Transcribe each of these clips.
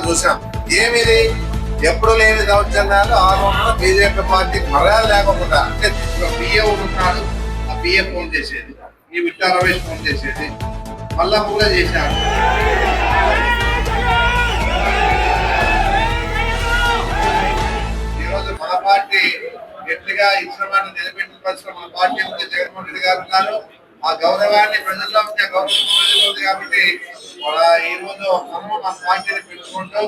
చూసాం. ఏమిది ఎప్పుడు లేని దౌర్జన్యాలు ఆరోపణ బీజేపీ పార్టీ మర్యాద లేకుండా. అంటే పిఏ ఉన్నాడు, ఆ పిఏ ఫోన్ చేసేది, ఈ విట్టా రమేష్ ఫోన్ చేసేది, మళ్ళా కూడా చేశాడు. ఈరోజు మన పార్టీ గట్టిగా ఇచ్చిన మాట నిలబెట్టుకోవాల్సిన మన పార్టీ ఉంది. జగన్మోహన్ రెడ్డి గారు ఉన్నారు. ఆ గౌరవాన్ని ప్రజల్లో ఉంటే గౌరవం ప్రజలు ఉంది. కాబట్టి ఈ రోజు మనం మన పార్టీని పెట్టుకుంటూ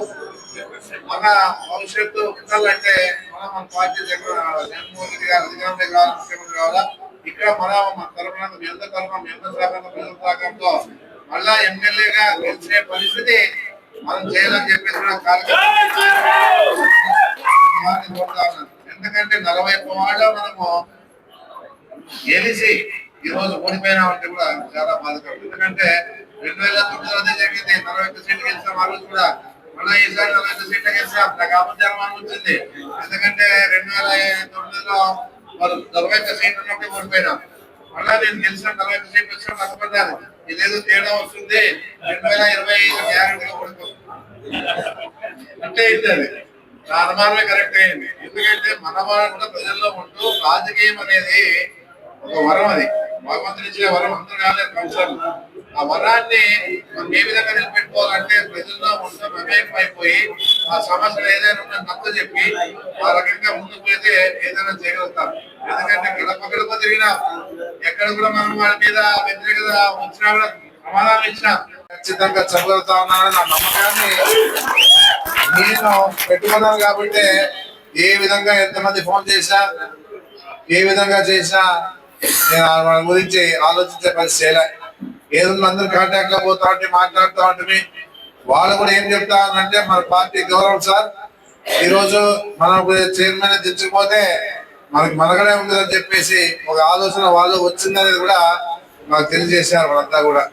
మన భవిష్యత్తు ఉండాలంటే మన పార్టీ జగన్మోహన్ రెడ్డి గారు అధికారంలో కావాలి, ముఖ్యమంత్రి కావాలా. ఇక్కడ మన తరఫున మీ అందరి తరఫున మీ అందరి సహకారంతో ప్రజల సహకారంతో మళ్ళా ఎమ్మెల్యేగా గెలిచే పరిస్థితి మనం చేయాలని చెప్పేసి కార్యక్రమం. ఎందుకంటే 40 వాళ్ళు మనము గెలిచి ఈ రోజు ఓడిపోయినామంటే కూడా చాలా బాధకరం. ఎందుకంటే 2009లో అదే జరిగింది. 41 సీట్లు గెలిచాం. ఆ రోజు కూడా మళ్ళీ ఈసారి 41 సీట్లు గెలిచాం. నాకు అబద్ధానం వచ్చింది. ఎందుకంటే 2009లో మరి 41 సీట్లు ఉన్నట్టు ఓడిపోయినాం. మళ్ళా నేను గెలిచిన 41 సీట్లు వచ్చిన అనుకున్నాను ఇదేదో తేడా వస్తుంది, 2025 గ్యారెంటీగా ఓడిపోతుంది అంటే అయింది. అది నా అనుమానమే కరెక్ట్ అయింది. ఎందుకంటే మన వాళ్ళు కూడా ప్రజల్లో ఉంటూ రాజకీయం అనేది ఒక వరం, అది భగవంతుని ఇచ్చే వరం, అందరూ కాలేదు కౌన్సిలర్లు. ఆ వరాన్ని మనం ఏ విధంగా నిలబెట్టుకోవాలంటే ప్రజల్లో ఉంటూ మమేకం అయిపోయి ఆ సమస్యలు ఏదైనా ఉన్నా నచ్చ చెప్పి ఆ రకంగా ముందుకు పోతే ఏదైనా చేయగలుగుతాం. ఎందుకంటే గడప తిరిగినా ఎక్కడ కూడా మనం వాళ్ళ మీద వ్యతిరేకత వచ్చినా కూడా సమాధానం ఇచ్చినా ఖచ్చితంగా చెప్పగలుగుతా ఉన్నానని నా నమ్మకాన్ని నేను పెట్టుకున్నాను. కాబట్టి ఏ విధంగా ఎంతమంది ఫోన్ చేసినా ఏ విధంగా చేసినా నేను వాళ్ళ గురించి ఆలోచించే పరిస్థితి చేయలే. ఏదన్నా అందరూ కాంటాక్ట్ లో పోతా ఉంటే మాట్లాడుతూ ఉంటుంది. వాళ్ళు కూడా ఏం చెప్తా అంటే మన పార్టీ గౌరవం సార్, ఈ రోజు మనం చైర్మన్ దించకపోతే మనకి మనగడే ఉందని చెప్పేసి ఒక ఆలోచన వాళ్ళు వచ్చిందనేది కూడా నాకు తెలియజేశారు. వాళ్ళంతా కూడా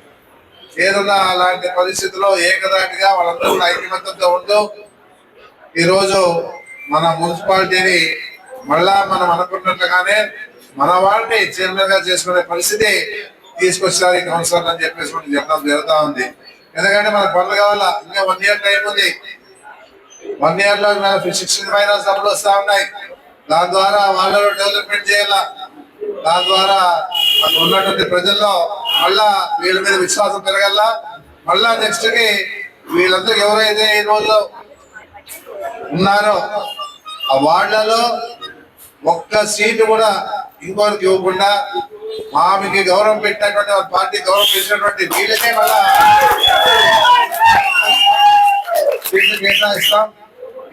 ఏదన్నా అలాంటి పరిస్థితుల్లో ఏకదాటిగా వాళ్ళందరూ కూడా ఐక్యమత్యంతో ఉంటూ ఈరోజు మన మున్సిపాలిటీని మళ్ళా మనం అనుకున్నట్లుగానే మన వారిని చైర్మన్ గా చేసుకునే పరిస్థితి తీసుకొచ్చారు ఈ కౌన్సిలర్ అని చెప్పేసి మనం చెప్పడం జరుగుతూ ఉంది. ఎందుకంటే మనకు పనులు కావాలా, ఇంకా 1 year టైం ఉంది. 1 year లో 65 సభలు వస్తా ఉన్నాయి. దాని ద్వారా వాళ్ళలో డెవలప్మెంట్ చేయాలా. దాని ద్వారా అక్కడ ఉన్నటువంటి ప్రజల్లో మళ్ళా వీళ్ళ మీద విశ్వాసం పెరగల్లా. మళ్ళా నెక్స్ట్ కి వీళ్ళందరూ ఎవరైతే ఈ రోజు ఉన్నారో ఆ వార్డులలో ఒక్క సీటు కూడా ఇంకోరికి ఇవ్వకుండా ఆమెకి గౌరవం పెట్టినటువంటి పార్టీ గౌరవం పెట్టినటువంటి వీళ్ళకే మళ్ళా సీట్లు కేటాయిస్తాం.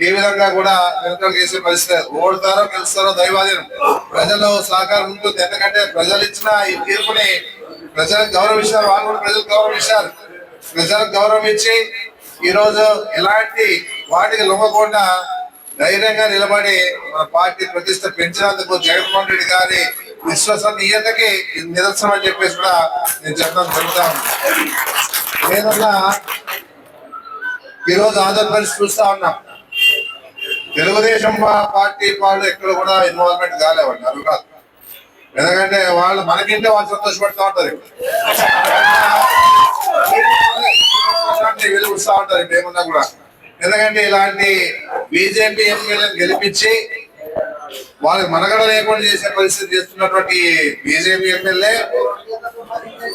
ఈ విధంగా కూడా వెనుకలు చేసే పరిస్థితి. ఓడతారో గెలుస్తారో దైవాధీనం, ప్రజలు సహకారం ఉంటుంది. ఎందుకంటే ప్రజలు ఇచ్చిన ఈ తీర్పుని ప్రజలకు గౌరవించారు, వాళ్ళు కూడా ప్రజలకు గౌరవించారు. ప్రజలకు గౌరవం ఇచ్చి ఈరోజు ఎలాంటి వాటికి లొంగకుండా ధైర్యంగా నిలబడి మన పార్టీ ప్రతిష్ట పెంచినందుకు జగన్మోహన్ రెడ్డి గారి విశ్వసనీయతకి నిదర్శనం అని చెప్పేసి కూడా నేను చెప్పడం జరుగుతాను. ఏదన్నా ఈరోజు ఆంధ్రప్రదేశ్ చూస్తా ఉన్నాం, తెలుగుదేశం పార్టీ వాళ్ళు ఎక్కడ కూడా ఇన్వాల్వ్మెంట్ కాలేవండి. అది కాదు. ఎందుకంటే వాళ్ళు మనకింటే వాళ్ళు సంతోషపడుతూ ఉంటారు, వెలుగుస్తూ ఉంటారు ఏమన్నా కూడా. ఎందుకంటే ఇలాంటి బీజేపీ ఎమ్మెల్యేలను గెలిపించి వాళ్ళకి మనగడ లేకుండా చేసే పరిస్థితి చేస్తున్నటువంటి బీజేపీ ఎమ్మెల్యే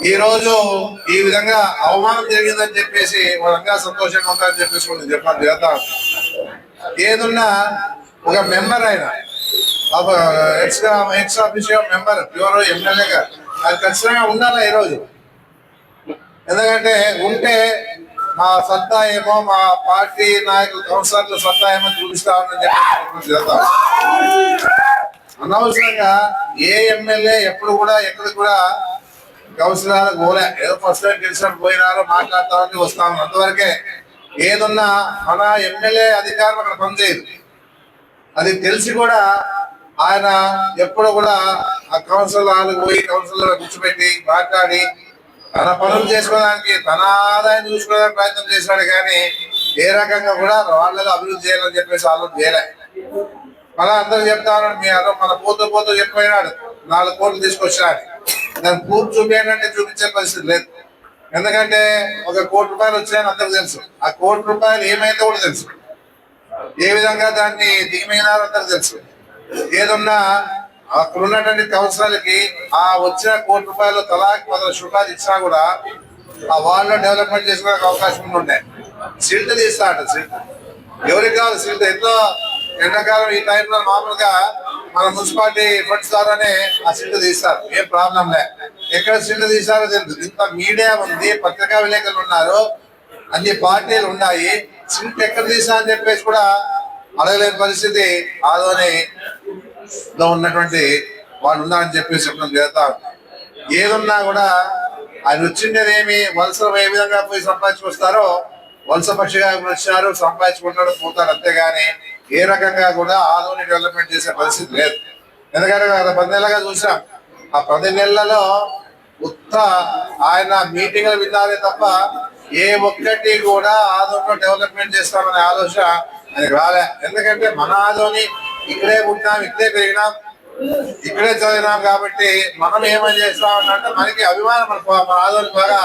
ఈ రోజు ఈ విధంగా అవమానం జరిగిందని చెప్పేసి వాళ్ళంగా సంతోషంగా ఉంటారని చెప్పేసి మనం చెప్పాలి. చేద్దాం ఏదున్నా ఒక మెంబర్ అయినా ఎక్స్ ఆఫీషియల్ మెంబర్ ఎవరో ఎమ్మెల్యేగా అది ఖచ్చితంగా ఉండాలి ఈరోజు. ఎందుకంటే ఉంటే మా సత్తా ఏమో, మా పార్టీ నాయకులు కౌన్సిలర్లు సత్తా ఏమో చూపిస్తామని చెప్పి చేద్దాం. అనవసరంగా ఏ ఎమ్మెల్యే ఎప్పుడు కూడా ఎక్కడ కూడా కౌన్సిలర్ పోలే, ఏదో ఫస్ట్ టైం గెలిచినట్టు పోయినారో మాట్లాడతామని వస్తాము అంతవరకే. ఏదున్నా మన ఎమ్మెల్యే అధికారం అక్కడ పనిచేయదు. అది తెలిసి కూడా ఆయన ఎప్పుడు కూడా ఆ కౌన్సిలర్ పోయి కౌన్సిలర్ కూర్చోబెట్టి మాట్లాడి తన పనులు చేసుకోవడానికి తన ఆదాయం చూసుకోవడానికి ప్రయత్నం చేశాడు. కానీ ఏ రకంగా కూడా వాళ్ళలో అభివృద్ధి చేయాలని చెప్పేసి ఆలోచన చేయలే. మళ్ళా అందరూ చెప్తా ఉన్నాడు, మీ అదో మన పోతూ చెప్పినాడు 4 కోట్లు తీసుకొచ్చినాడు. దాన్ని పూర్తి చూపించాలంటే చూపించే పరిస్థితి లేదు. ఎందుకంటే ₹1 కోటి వచ్చాయని అందరికి తెలుసు. ఆ ₹1 కోటి ఏమైందో కూడా తెలుసు. ఏ విధంగా దాన్ని దిగమింగినారో అందరికి తెలుసు. ఏదన్నా అక్కడ ఉన్నటువంటి కౌన్సిలర్లకి ఆ వచ్చిన ₹1 కోటి తలాకి 10 రూపాయలు ఇచ్చినా కూడా ఆ వాళ్ళు డెవలప్మెంట్ చేసుకోవడానికి అవకాశం ఉండే. సిల్ట్ తీస్తా అంట. సిల్ట్ ఎవరికి కావాలి? సిల్ట్ ఎంతో ఎండాకాలం ఈ టైంలో మామూలుగా మన మున్సిపాలిటీ ఫండ్స్ ద్వారానే ఆ సిల్ట్ తీస్తారు. ఏం ప్రాబ్లం లే. ఎక్కడ సిల్ట్ తీస్తారో తెలుసు. ఇంత మీడియా ఉంది, పత్రికా విలేకరులు ఉన్నారు, అన్ని పార్టీలు ఉన్నాయి. సిల్ట్ ఎక్కడ తీసా అని చెప్పేసి కూడా అడగలేని పరిస్థితి ఆదోనిలో ఉన్నటువంటి వాళ్ళు ఉన్నారని చెప్పేసి చెప్పడం జరుగుతా. ఏదున్నా కూడా ఆయన వచ్చిండేదేమి వలసలు ఏ విధంగా పోయి సంపాదించుకొస్తారో వలస పక్షిగా వచ్చినారు, సంపాదించుకుంటాడు, పోతాడు. అంతేగాని ఏ రకంగా కూడా ఆదోని డెవలప్మెంట్ చేసే పరిస్థితి లేదు. ఎందుకంటే గత 10 నెలలుగా చూసాం. ఆ 10 నెలలలో ఉత్త ఆయన మీటింగ్లు విన్నారే తప్ప ఏ ఒక్కటి కూడా ఆదోనిలో డెవలప్మెంట్ చేస్తామనే ఆలోచన ఆయనకు రాలే. ఎందుకంటే మన ఆదోని ఇక్కడే పుట్టినాం, ఇక్కడే పెరిగినాం, ఇక్కడే చదివినాం కాబట్టి మనం ఏమని చేస్తామంటే మనకి అభిమానం, మన ఆదోని బాగా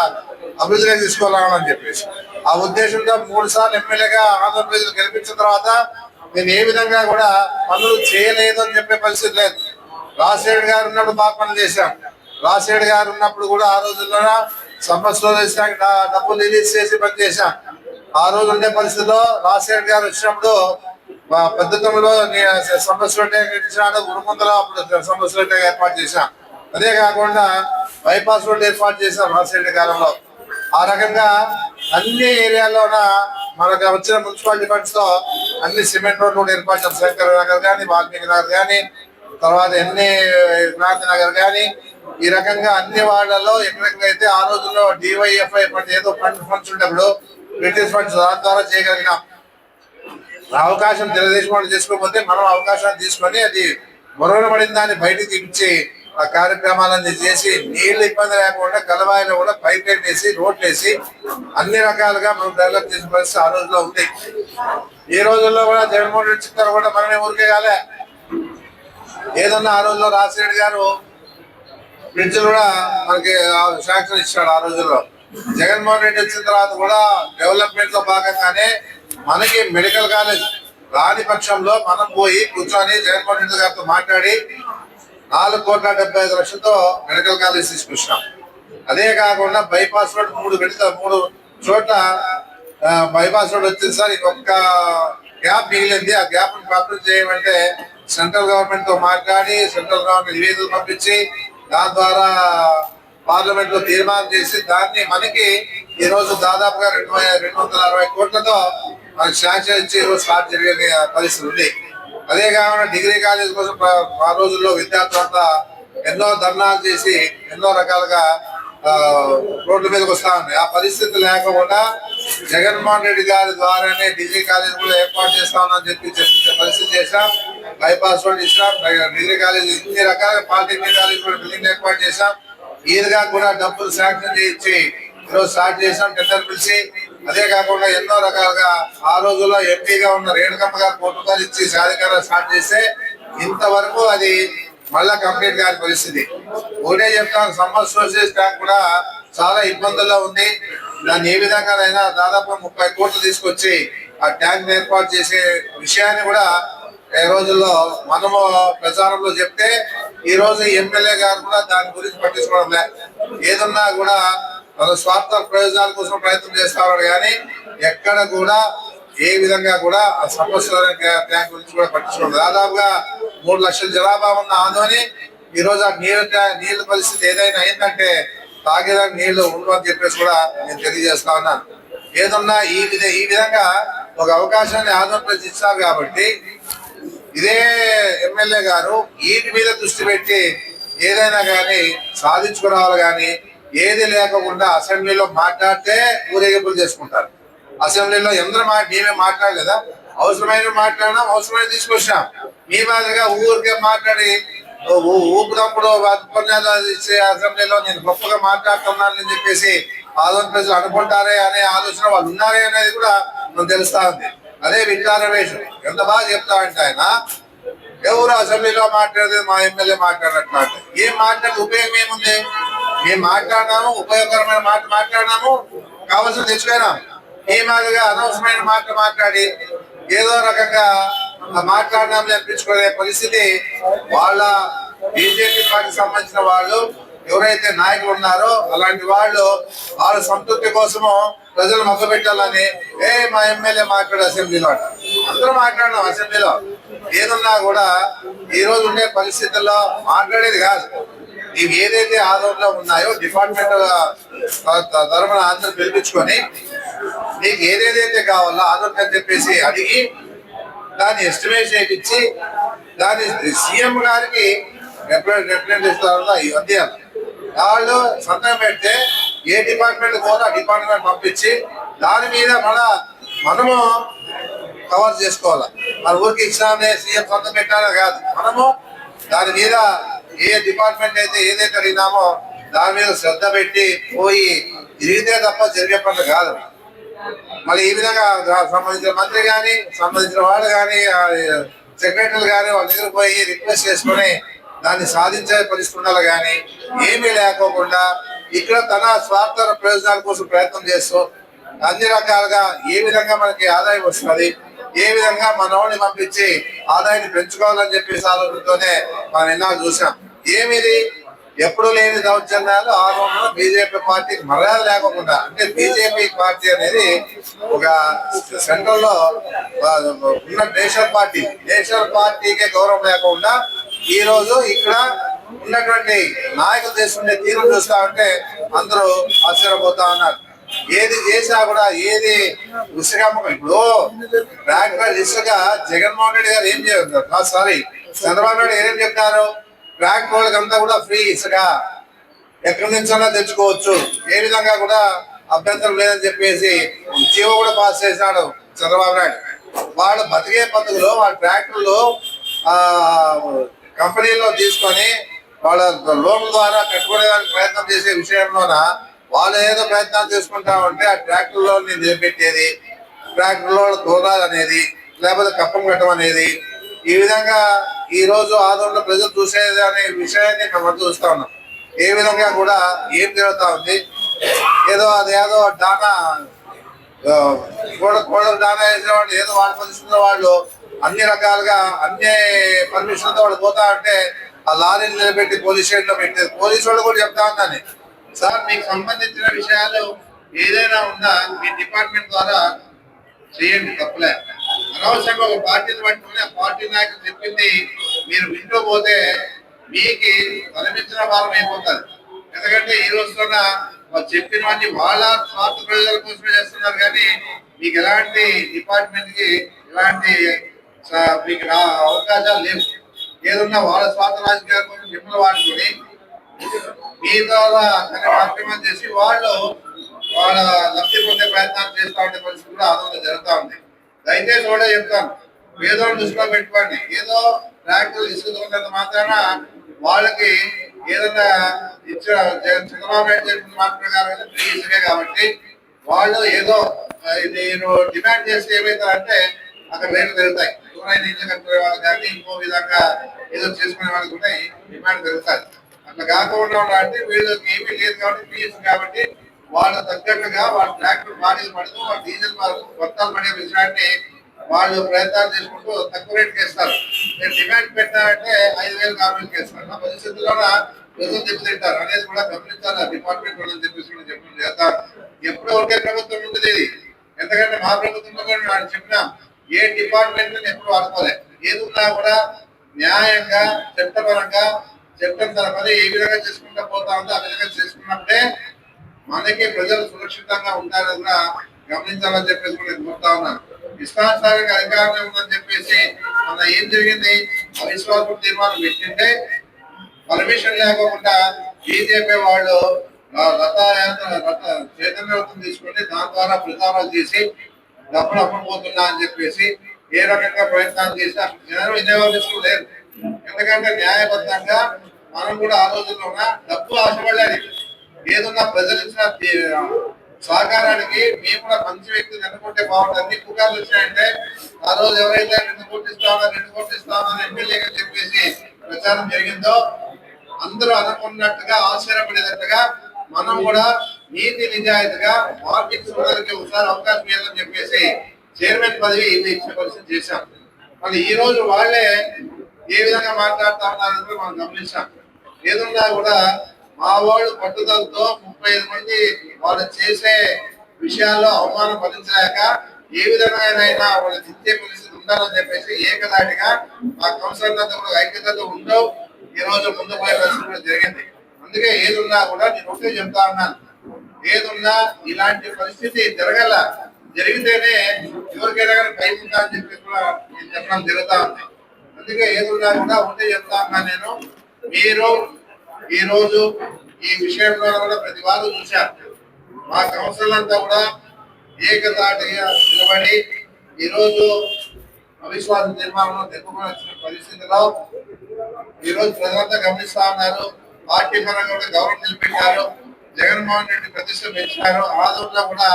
అభివృద్ధిగా తీసుకోవాలని చెప్పేసి ఆ ఉద్దేశంతో 3 సార్లు ఎమ్మెల్యేగా ఆంధ్ర ప్రజలు గెలిపించిన తర్వాత నేను ఏ విధంగా కూడా పనులు చేయలేదు అని చెప్పే పరిస్థితి లేదు. రాజశేఖర్ గారు ఉన్నప్పుడు బాగా పనులు చేశాం. రాజశేఖర్ గారు ఉన్నప్పుడు కూడా ఆ రోజుల్లో సంవత్సరం డబ్బులు రిలీజ్ చేసి పని చేశాం. ఆ రోజు ఉండే పరిస్థితిలో రాజశేఖర్ గారు వచ్చినప్పుడు పద్ధతిలో సంవత్సరం ఇచ్చినాడు. గురుముందలో అప్పుడు సంవత్సరం ఏర్పాటు చేశాం. అదే కాకుండా బైపాస్ రోడ్ ఏర్పాటు చేశాం రాజశేఖర్ కాలంలో. ఆ రకంగా అన్ని ఏరియాల్లోన మనకు వచ్చిన మున్సిపాలిటీ ఫండ్స్ తో అన్ని సిమెంట్ రోడ్లు కూడా ఏర్పాటు చేస్తాం. శంకర్ నగర్ కానీ, వాల్మీకి నగర్ కానీ, తర్వాత ఎన్ని క్రాంతి నగర్ కానీ, ఈ రకంగా అన్ని వార్డులలో ఎక్కడెక్కడైతే ఆ రోజుల్లో డివైఎఫ్ఐ ఫండ్ ఏదో ఫండ్స్ ఉండేప్పుడు బ్రిటిష్ ఫండ్స్ దాని ద్వారా చేయగలిగినాం. అవకాశం తెలుగుదేశం వాళ్ళు చేసుకోకపోతే మనం అవకాశాన్ని తీసుకొని అది మొరవన పడిన దాన్ని బయటకు తీపించి ఆ కార్యక్రమాలన్నీ చేసి నీళ్లు ఇబ్బంది లేకుండా కలవాయిలో కూడా పైప్ లైన్ వేసి రోడ్లు వేసి అన్ని రకాలుగా మనం డెవలప్ చేసిన పరిస్థితి ఆ రోజుల్లో ఉంది. ఈ రోజుల్లో కూడా జగన్మోహన్ రెడ్డి చిత్తారు కూడా మనమే ఊరికే కాలే. ఏదన్నా ఆ రోజుల్లో రాజశేఖర్ గారు బ్రిడ్జ్ కూడా మనకి శాంక్షన్ ఇచ్చాడు. ఆ రోజుల్లో జగన్మోహన్ రెడ్డి వచ్చిన తర్వాత కూడా డెవలప్మెంట్ లో భాగంగానే మనకి మెడికల్ కాలేజ్ రాని పక్షంలో మనం పోయి కూర్చొని జగన్మోహన్ రెడ్డి గారితో మాట్లాడి 4,75,00,000తో మెడికల్ కాలేజ్ తీసుకొచ్చినాం. అదే కాకుండా బైపాస్ రోడ్ 3 చోట్ల బైపాస్ రోడ్ వచ్చింది సార్. ఇంకొక గ్యాప్ మిగిలింది. ఆ గ్యాప్ కంప్లీట్ చేయమంటే సెంట్రల్ గవర్నమెంట్ తో మాట్లాడి సెంట్రల్ గవర్నమెంట్ నివేదికలు పంపించి దాని ద్వారా పార్లమెంట్ లో తీర్మానం చేసి దాన్ని మనకి ఈ రోజు దాదాపుగా 260 కోట్లతో మనకి శాంక్షన్ ఇచ్చి ఈరోజు స్టార్ట్ జరిగే పరిస్థితి ఉంది. అదే కాకుండా డిగ్రీ కాలేజ్ కోసం ఆ రోజుల్లో విద్యార్థులంతా ఎన్నో ధర్నాలు చేసి ఎన్నో రకాలుగా రోడ్ల మీదకి వస్తా ఉన్నాయి. ఆ పరిస్థితి లేకుండా జగన్మోహన్ రెడ్డి గారి ద్వారానే డిగ్రీ కాలేజ్ కూడా ఏర్పాటు చేస్తామని చెప్పి చెప్పే పరిస్థితి చేశాం. బైపాస్ రోడ్ ఇచ్చాం. డిగ్రీ కాలేజ్ ఇన్ని రకాల పాలిటెక్నిక్ కాలేజ్ కూడా బిల్డింగ్ ఏర్పాటు చేశాం. ఈదిగా కూడా డబ్బులు శాంక్షన్ చేయించి ఈరోజు స్టార్ట్ చేశాం టెండర్ పిలిచి. అదే కాకుండా ఎన్నో రకాలుగా ఆ రోజుల్లో ఎంపీగా ఉన్న రేణుకమ్మ గారు ₹1 ఇచ్చి సాధికారం స్టార్ట్ చేస్తే ఇంతవరకు అది మళ్ళా కంప్లీట్ కాని పరిస్థితి. ఒకటే చెప్తాను, సమ్మర్ స్టోరేజ్ ట్యాంక్ కూడా చాలా ఇబ్బందుల్లో ఉంది. దాన్ని ఏ విధంగానైనా దాదాపు 30 కోట్లు తీసుకొచ్చి ఆ ట్యాంక్ ఏర్పాటు చేసే విషయాన్ని కూడా ఈ రోజుల్లో మనము ప్రచారంలో చెప్తే ఈ రోజు ఎమ్మెల్యే గారు కూడా దాని గురించి పట్టించుకోవడం లే. ఏదన్నా కూడా మన స్వార్థ ప్రయోజనాల కోసం ప్రయత్నం చేస్తారు కానీ ఎక్కడ కూడా ఏ విధంగా కూడా ఆ సమస్య ట్యాంక్ గురించి కూడా పట్టించుకోవడం. దాదాపుగా 3 లక్షల జనాభా ఉన్న ఆదోని ఈ రోజు ఆ నీళ్ళ పరిస్థితి ఏదైనా అయిందంటే తాగేదానికి నీళ్లు ఉండవు అని చెప్పేసి కూడా నేను తెలియజేస్తా ఉన్నాను. ఏదన్నా ఈ విధంగా ఒక అవకాశాన్ని ఆంధ్రప్రదేశ్ ఇచ్చారు కాబట్టి ఇదే ఎమ్మెల్యే గారు వీటి మీద దృష్టి పెట్టి ఏదైనా కానీ సాధించుకురావాలి. కానీ ఏది లేకుండా అసెంబ్లీలో మాట్లాడితే ఊరేగింపులు చేసుకుంటారు. అసెంబ్లీలో ఎందరూ మేమే మాట్లాడలేదా? అవసరమైన మాట్లాడినాం, అవసరమైన తీసుకొచ్చాం. మీ మాదిరిగా ఊరికే మాట్లాడి ఊపినప్పుడు ఉపన్యాసాలు ఇచ్చే అసెంబ్లీలో నేను గొప్పగా మాట్లాడుతున్నానని చెప్పేసి ఆంధ్ర ప్రజలు అనుకుంటారే అనే ఆలోచన వాళ్ళు ఉన్నారే అనేది కూడా మనకు తెలుస్తా ఉంది. అదే విచారవేశం ఎంత బాగా చెప్తా అంటే ఆయన ఎవరు అసెంబ్లీలో మాట్లాడేది మా ఎమ్మెల్యే మాట్లాడినట్లు. ఏం మాట్లాడితే ఉపయోగం ఏముంది? మేము మాట్లాడినాము, ఉపయోగకరమైన మాట మాట్లాడినాము, కావాల్సిన తెచ్చుకున్నాం. ఈ మాదిరిగా అనవసరమైన మాట మాట్లాడి ఏదో రకంగా మాట్లాడినామని అనిపించుకునే పరిస్థితి వాళ్ళ బీజేపీ పార్టీకి సంబంధించిన వాళ్ళు ఎవరైతే నాయకులు ఉన్నారో అలాంటి వాళ్ళు వాళ్ళ సంతృప్తి కోసము ప్రజలు మగ్గబెట్టాలని మా ఎమ్మెల్యే మాట్లాడే అసెంబ్లీలో అందరూ మాట్లాడినాం. అసెంబ్లీలో ఏదున్నా కూడా ఈ రోజు ఉండే పరిస్థితుల్లో మాట్లాడేది కాదు. ఇవి ఏదైతే ఆందోళనలో ఉన్నాయో డిపార్ట్మెంట్ తరఫున అందరూ పిలిపించుకొని నీకు ఏదేదైతే కావాలో ఆందోళన అని చెప్పేసి అడిగి దాన్ని ఎస్టిమేట్ చేయించి దాన్ని సీఎం గారికి రిప్రజెంట్ ఇస్తారో ఇవన్నీ వాళ్ళు సంతకం పెడితే ఏ డిపార్ట్మెంట్ కూడా డిపార్ట్మెంట్ పంపించి దాని మీద మనము కవర్ చేసుకోవాలి. మన ఊరికి ఇచ్చినామనే సీఎం సంతకం పెట్టాలో కాదు, మనము దాని మీద ఏ డిపార్ట్మెంట్ అయితే ఏదైతే అడిగినామో దాని మీద శ్రద్ధ పెట్టి పోయి తిరిగితే తప్ప జరిగే పనులు కాదు. మళ్ళీ ఈ విధంగా సంబంధించిన మంత్రి కానీ సంబంధించిన వాళ్ళు కానీ సెక్రటరీలు కానీ వాళ్ళ దగ్గర పోయి రిక్వెస్ట్ చేసుకుని దాన్ని సాధించే పరిస్థితి ఉండాలి. కానీ ఏమీ లేకోకుండా ఇక్కడ తన స్వార్థ ప్రయోజనాల కోసం ప్రయత్నం చేస్తూ అన్ని రకాలుగా ఏ విధంగా మనకి ఆదాయం వస్తుంది, ఏ విధంగా మనోడిని పంపించి ఆదాయాన్ని పెంచుకోవాలని చెప్పేసి ఆలోచనతోనే మనం ఎన్నో చూసాం. ఏమిది ఎప్పుడు లేని దౌర్జన్యాలు ఆరోపణలు బీజేపీ పార్టీకి మర్యాద లేకుండా, అంటే బీజేపీ పార్టీ అనేది ఒక సెంట్రల్ లో ఉన్న నేషనల్ పార్టీకే గౌరవం లేకుండా ఈ రోజు ఇక్కడ ఉన్నటువంటి నాయకులు చేసుకునే తీరు చూస్తా ఉంటే అందరూ ఆశ్చర్యపోతా ఉన్నారు. ఏది చేసినా కూడా ఏది ఇసుకమ్మకం. ఇప్పుడు ట్రాక్టర్ ఇసుక జగన్మోహన్ రెడ్డి గారు ఏం చేస్తారు, సారీ చంద్రబాబు నాయుడు ఏం చెప్తారు, ట్రాక్టర్ వాళ్ళకి అంతా కూడా ఫ్రీ ఇసుక ఎక్కడి నుంచైనా తెచ్చుకోవచ్చు, ఏ విధంగా కూడా అభ్యంతరం లేదని చెప్పేసి జీవో కూడా పాస్ చేసినాడు చంద్రబాబు నాయుడు. వాళ్ళు బతికే బతుకులు వాళ్ళ ట్రాక్టర్లు కంపెనీలో తీసుకొని వాళ్ళ లోన్ల ద్వారా కట్టుకునేదానికి ప్రయత్నం చేసే విషయంలోన వాళ్ళు ఏదో ప్రయత్నాలు చేసుకుంటా ఉంటే ఆ ట్రాక్టర్ లోన్ నిలబెట్టేది, ట్రాక్టర్ లో తోలాలి అనేది, లేకపోతే కప్పం కట్టడం అనేది, ఈ విధంగా ఈ రోజు ఆందోళన ప్రజలు చూసేది అనే విషయాన్ని మనం చూస్తా ఉన్నాం. ఏ విధంగా కూడా ఏం జరుగుతా ఉంది, అదేదో డానా కోడలు డానా వేసే వాళ్ళు ఏదో వాళ్ళ పరిస్థితుల్లో వాళ్ళు అన్ని రకాలుగా అన్ని పర్మిషన్తో వాళ్ళు పోతా ఉంటే ఆ లారీని నిలబెట్టి పోలీస్ స్టేషన్ లో పెట్టేది. పోలీసు వాళ్ళు కూడా చెప్తా ఉన్నాను, సార్ మీకు సంబంధించిన విషయాలు ఏదైనా ఉందా మీ డిపార్ట్మెంట్ ద్వారా చేయండి, తప్పలే. అనవసరంగా ఒక పార్టీని పట్టుకుని ఆ పార్టీ నాయకులు చెప్పింది మీరు వింటూ పోతే మీకు బలమించిన భారం అయిపోతుంది. ఎందుకంటే ఈ రోజున వాళ్ళు చెప్పినవన్నీ వాళ్ళ స్వార్థ ప్రజల కోసమే చేస్తున్నారు, కానీ మీకు ఎలాంటి డిపార్ట్మెంట్ కి ఎలాంటి మీకు అవకాశాలు లేవు. ఏదన్నా వాళ్ళ స్వార్థ రాజకీయాల కోసం మిమ్మల్ని వాడుకొని మీ ద్వారా కార్యక్రమాలు చేసి వాళ్ళ లబ్ధి పొందే ప్రయత్నాలు చేస్తూ ఉండే పరిస్థితి కూడా ఆందోళన జరుగుతూ ఉంది. దయచేసి కూడా చెప్తాను, ఏదో దృష్టిలో పెట్టుకోండి. ఏదో ట్రాక్టర్లు ఇసుకుతున్నంత మాత్రాన వాళ్ళకి ఏదన్నా ఇచ్చిన చంద్రబాబు నాయుడు చెప్పిన మాట ప్రకారం ఫ్రీ ఇసుకే కాబట్టి వాళ్ళు ఏదో నేను డిమాండ్ చేస్తే ఏమవుతారంటే అక్కడ రేట్లు పెరుగుతాయి. ఎవరైనా ఇల్లు కట్టుకునే వాళ్ళు కానీ ఇంకో విధంగా ఏదో చేసుకునే వాళ్ళకి కూడా డిమాండ్ పెరుగుతాయి. అట్లా కాకుండా అంటే వీళ్ళకి ఏమీ లేదు కాబట్టి ఫీజు కాబట్టి వాళ్ళ తగ్గట్టుగా వాళ్ళ ట్రాక్టర్ బాడీలు పడుతూ వాళ్ళ డీజిల్ కొత్తలు పడే విషయాన్ని వాళ్ళు ప్రయత్నాలు చేసుకుంటూ తక్కువ రేటుకి ఇస్తారు. నేను డిమాండ్ పెట్టారంటే 5,000 6,000కి ఇస్తారు. ఆ పరిస్థితుల్లో ప్రజలు దెబ్బతింటారు అనేది కూడా గమనించాలి డిపార్ట్మెంట్ వాళ్ళని చెప్పేసి చెప్పడం చేస్తారు. ఎప్పుడో ఒకే ప్రభుత్వం ఉంటుంది ఇది. ఎందుకంటే మా ప్రభుత్వంలో కూడా చెప్పినా ఏ డిపార్ట్మెంట్ ఎప్పుడు ఆడుకోలేదు. ఏది ఉన్నా కూడా న్యాయంగా చట్టపరంగా చట్టం తన పని ఏ విధంగా చేసుకుంటా పోతా ఉందో ఆ విధంగా చేసుకున్నప్పుడే మనకి ప్రజలు సురక్షితంగా ఉంటారని కూడా గమనించాలని చెప్పేసి నేను కోరుతా ఉన్నాను. ఇష్టానుసారంగా అధికారంలో ఉందని చెప్పేసి మన ఏం జరిగింది, అవిశ్వాసం తీర్మానం పెట్టింటే పర్మిషన్ లేకుండా బీజేపీ వాళ్ళు చైతన్యవతం తీసుకుని దాని ద్వారా ప్రచారాలు చేసి డబ్బులు అమ్మపోతున్నా అని చెప్పేసి ఏ రకంగా ప్రయత్నాలు చేసి జనం వినియోగం లేదు. ఎందుకంటే న్యాయబద్ధంగా మనం కూడా ఆ రోజుల్లోన డబ్బు ఆశపడలేదు. ఏదన్నా ప్రజలు ఇచ్చిన సహకారానికి మేము కూడా మంచి వ్యక్తిని ఎన్నుకుంటే బాగుంటుంది. పుకార్లు వచ్చినాయంటే ఆ రోజు ఎవరైతే 2 కోట్లు ఇస్తామో 2 కోట్లు ఇస్తామని ఎమ్మెల్యేగా చెప్పేసి ప్రచారం జరిగిందో అందరూ అనుకున్నట్టుగా ఆశ్చర్యపడేటట్టుగా మనం కూడా నీతి నిజాయితీగా మార్కెట్ సోదరులకి ఒకసారి అవకాశం ఇవ్వాలని చెప్పేసి చైర్మన్ పదవి ఇచ్చే పరిస్థితి చేశాం. మళ్ళీ ఈ రోజు వాళ్ళే ఏ విధంగా మాట్లాడుతా ఉన్నారని మనం గమనించాం. ఏదున్నా కూడా మా వాళ్ళు పట్టుదలతో 35 మంది వాళ్ళు చేసే విషయాల్లో అవమానం భరించలేక ఏ విధంగానైనా వాళ్ళు దించే పరిస్థితి ఉండాలని చెప్పేసి ఏకదాటిగా మా కౌన్సిలర్లతో కూడా ఐక్యతతో ఉండవు ఈ రోజు ముందు పోయే పరిస్థితి జరిగింది. అందుకే ఏదున్నా కూడా నేను ఒకటే చెప్తా ఉన్నాను, ఏదున్నా ఇలాంటి పరిస్థితి జరగల, జరిగితేనే ఎవరికైనా కానీ భయం ఉందా అని చెప్పేసి కూడా నేను చెప్పడం జరుగుతా ఉంది. అందుకే ఏదున్నా కూడా ఒకటే చెప్తా ఉన్నా నేను, మీరు ఈ రోజు ఈ విషయంలో కూడా ప్రతి వారు చూశారు. మా కౌన్సిల్ అంతా కూడా ఏకతాటిగా నిలబడి ఈరోజు అవిశ్వాస తీర్మానం తెప్పుకొని పరిస్థితిలో ఈరోజు ప్రజలంతా గమనిస్తా ఉన్నారు. పార్టీ పరంగా కూడా గౌరవం నిలబెట్టారు, జగన్మోహన్ రెడ్డి ప్రతిష్ట పెంచారు, ఆదోళన కూడా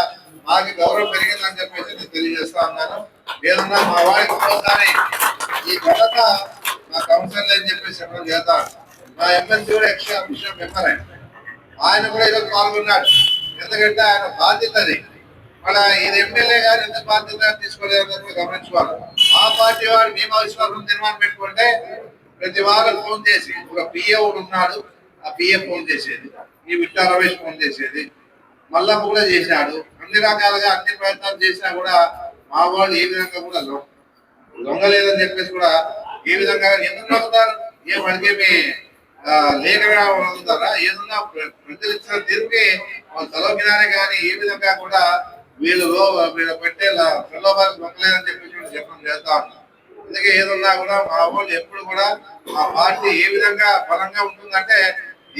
మాకు గౌరవం పెరిగిందని చెప్పేసి నేను తెలియజేస్తా ఉన్నాను. ఏదన్నా మా వారికి ఒకసారి ఈ ఘనత మా కౌన్సిల్ అని చెప్పేసి చెప్పడం చేస్తాను. మా ఎమ్మెల్సీ కూడా ఎక్స్ట్రా మెంబర్ ఆయన కూడా ఈరోజు పాల్గొన్నాడు. ఎందుకంటే ఆయన బాధ్యత అది. మన ఇది ఎమ్మెల్యే గారు ఎంత బాధ్యత తీసుకోలేదని గమనించుకోవాలి. ఆ పార్టీ వాడు మేము అవిశ్వాసం తీర్మానం పెట్టుకుంటే ప్రతి వారం ఫోన్ చేసి, ఒక పిఏ ఉన్నాడు, ఆ పిఏ ఫోన్ చేసేది, ఈ విట్టా రమేష్ ఫోన్ చేసేది, మల్లమ్మ కూడా చేశాడు. అన్ని రకాలుగా అన్ని ప్రయత్నాలు చేసినా కూడా మా వాళ్ళు ఏ విధంగా కూడా లొంగలేదని చెప్పేసి కూడా ఏ విధంగా ఎందుకు నమ్ముతారు? ఏ మనకేమి లేఖగా ఉంటారా? ఏదన్నా ప్రజలు ఇచ్చిన తీరుకి వాళ్ళు తలకినారే కానీ ఏ విధంగా కూడా వీళ్ళు పెట్టే ప్రలోభాలు లొంగలేదని చెప్పేసి చెప్పడం చేస్తా ఉన్నాం. అందుకే ఏదన్నా కూడా మా వాళ్ళు ఎప్పుడు కూడా మా పార్టీ ఏ విధంగా బలంగా ఉంటుందంటే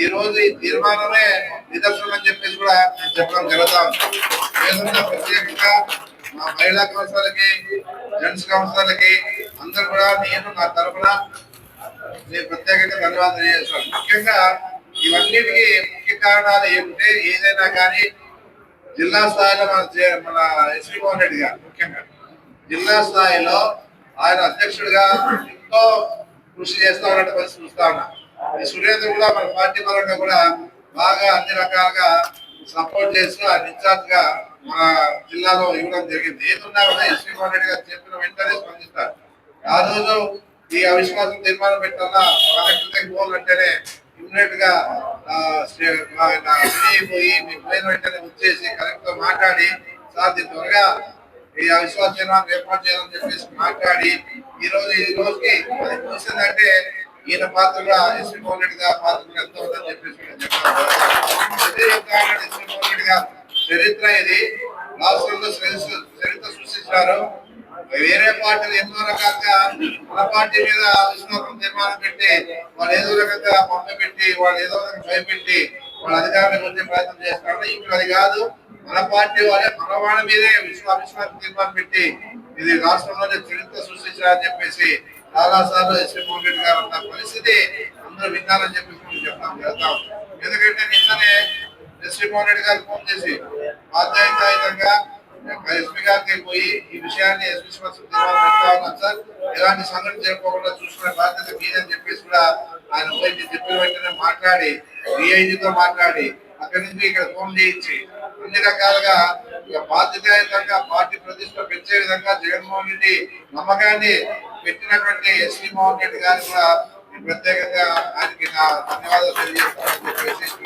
ఈ రోజు ఈ తీర్మానమే నిదర్శనం అని చెప్పేసి కూడా నేను చెప్పడం జరుగుతాం. ఏదన్నా ప్రత్యేకంగా మా మహిళా కౌన్సిలర్లకి, జెంట్స్ కౌన్సిలర్లకి అందరూ కూడా నేను నా తరఫున నేను ప్రత్యేకంగా ధన్యవాదాలు తెలియజేస్తాను. ముఖ్యంగా ఇవన్నిటికీ ముఖ్య కారణాలు ఏమిటంటే ఏదైనా కానీ జిల్లా స్థాయిలో మన ఎస్వి మోహన్ రెడ్డి గారు ముఖ్యంగా జిల్లా స్థాయిలో ఆయన అధ్యక్షుడిగా ఎంతో కృషి చేస్తా ఉన్నట్టు పరిస్థితి చూస్తా ఉన్నా. సురేంద్ర కూడా మన పార్టీ పరంగా కూడా బాగా అన్ని రకాలుగా సపోర్ట్ చేస్తూ ఆయన ఇన్ఛార్జ్ గా మన జిల్లాలో ఇవ్వడం జరిగింది. ఏదున్నా కూడా ఎస్వి మోహన్ రెడ్డి గారు చెప్పిన వెంటనే స్పందిస్తారు. ఆ రోజు ఈ అవిశ్వాసం తీర్మానం పెట్టాలా కలెక్టర్ పోల్ అంటేనే ఇమ్మీడియట్ గా పోయి మీ పోయిన వెంటనే వచ్చేసి కలెక్టర్ మాట్లాడి సార్ దీని త్వరగా ఈ అవిశ్వాస తీర్మానం ఏర్పాటు చేయాలని చెప్పేసి మాట్లాడి ఈ రోజుకి అది చూసిందంటే ఈయన పాత్ర కూడా ఎస్వి మోహన్ రెడ్డి గారి పాత్ర ఎంత ఉందని చెప్పేసి ఎస్వి మోహన్ రెడ్డి గారు చరిత్ర ఇది రాష్ట్రంలో చరిత్ర సృష్టించారు. వేరే పార్టీలు ఎన్నో రకాలుగా మన పార్టీ మీద అవిశ్వాసం తీర్మానం పెట్టి వాళ్ళు ఏదో రకంగా పంప పెట్టి వాళ్ళు ఏదో రకంగా భయపెట్టి వాళ్ళ అధికారానికి వచ్చే ప్రయత్నం చేస్తారు. ఇప్పుడు అది కాదు, మన పార్టీ వాళ్ళే మన వాళ్ళ మీదే అవిశ్వాసం తీర్మానం పెట్టి ఇది రాష్ట్రంలోనే చరిత్ర సృష్టించారని చెప్పేసి చాలా సార్లు ఎస్వి మోహన్ రెడ్డి గారు ఉన్న పరిస్థితి అందరూ విన్నారని చెప్పేసి చెప్తాం చేస్తాం. ఎందుకంటే నిన్ననే ఎస్వి మోహన్ రెడ్డి గారు ఫోన్ చేసి బాధ్యతాయుతంగా ఎస్పీ గారికి పోయి ఈ విషయాన్ని ఎస్పీ పెడతా ఉన్నాం సార్, ఎలాంటి సంఘటన జరగకుండా చూసుకునే బాధ్యత మీదని చెప్పేసి కూడా ఆయన పోయి చెప్పిన వెంటనే మాట్లాడి డిఐజీతో మాట్లాడి అక్కడి నుంచి ఇక్కడ ఫోన్ చేయించి అన్ని రకాలుగా బాధ్యతాయుతంగా పార్టీ ప్రతిష్ట పెంచే విధంగా జగన్మోహన్ రెడ్డి నమ్మకాన్ని పెట్టినటువంటి ఎస్వి మోహన్ రెడ్డి గారు కూడా ప్రత్యేకంగా ఆయనకి నా ధన్యవాదాలు తెలియజేస్తానని చెప్పేసి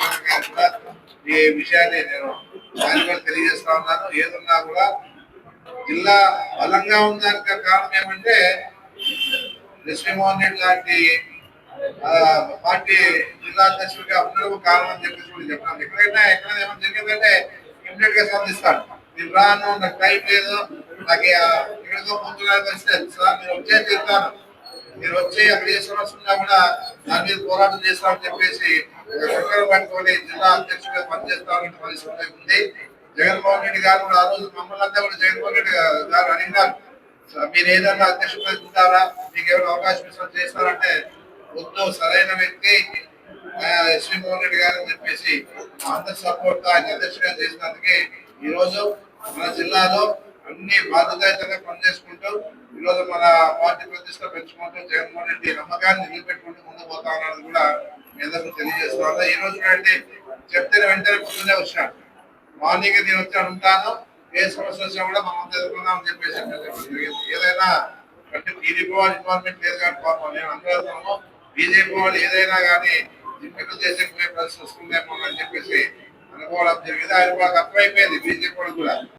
ఈ విషయాన్ని నేను ఆయన కూడా తెలియజేస్తా ఉన్నాను. ఏదన్నా కూడా జిల్లా బలంగా ఉండడానికి కారణం ఏమంటే ఎస్వి మోహన్ రెడ్డి లాంటి పార్టీ జిల్లా అధ్యక్షుడిగా ఉండడం కారణం అని చెప్పేసి కూడా చెప్పాను. ఎక్కడైనా ఏమైనా జరిగిందంటే ఇమ్మీడియట్ గా స్పందిస్తాను. నేను రాను, నాకు టైం లేదు, నాకు ఎక్కడికో పోతున్నారు సార్ మీరు వచ్చే తీరుతాను, మీరు వచ్చి అక్కడ ఏ సమస్య ఉన్నా కూడా దాని మీద పోరాటం చేస్తామని చెప్పేసి పట్టుకొని జిల్లా అధ్యక్షుడిగా పనిచేస్తామని పరిస్థితి ఉంది. జగన్మోహన్ రెడ్డి గారు కూడా ఆ రోజు మమ్మల్ని అంతా కూడా జగన్మోహన్ రెడ్డి గారు అడిగినారు, మీరు ఏదన్నా అధ్యక్షుడిగా ఉంటారా, మీకు ఏమైనా అవకాశం ఇస్తాం చేస్తారంటే వద్దు, సరైన వ్యక్తి ఎస్వి మోహన్ రెడ్డి గారు అని చెప్పేసి అందరి సపోర్ట్ ఆయన అధ్యక్షుడిగా చేసినందుకే ఈ రోజు మన జిల్లాలో అన్ని బాధ్యతాయుతంగా పనిచేసుకుంటూ ఈరోజు మన పార్టీ ప్రతిష్ట పెంచుకుంటూ జగన్మోహన్ రెడ్డి నమ్మకాన్ని నిలబెట్టుకుంటూ ముందుకు పోతా ఉన్నది కూడా మీ అందరికీ తెలియజేస్తున్నాను. ఈ రోజు చూడండి, చెప్తే వెంటనే పొద్దునే వచ్చాను. మార్నింగ్ నేను వచ్చి ఉంటాను, ఏ సమస్య వచ్చినా కూడా మనం ఎదుర్కొందాం అని చెప్పేసి చెప్పడం జరిగింది. ఏదైనా అంటే టీడీపీ వాళ్ళ ఇన్వాల్వ్మెంట్ లేదు కానీ పాపం నేను అనుకుంటున్నాము, బీజేపీ వాళ్ళు ఏదైనా కానీ దిక్కులు చేసే పరిస్థితి వస్తుందేమో అని చెప్పేసి అనుకోవడం జరిగింది. ఆయన వాళ్ళకి అర్థమైపోయింది బీజేపీ వాళ్ళు కూడా.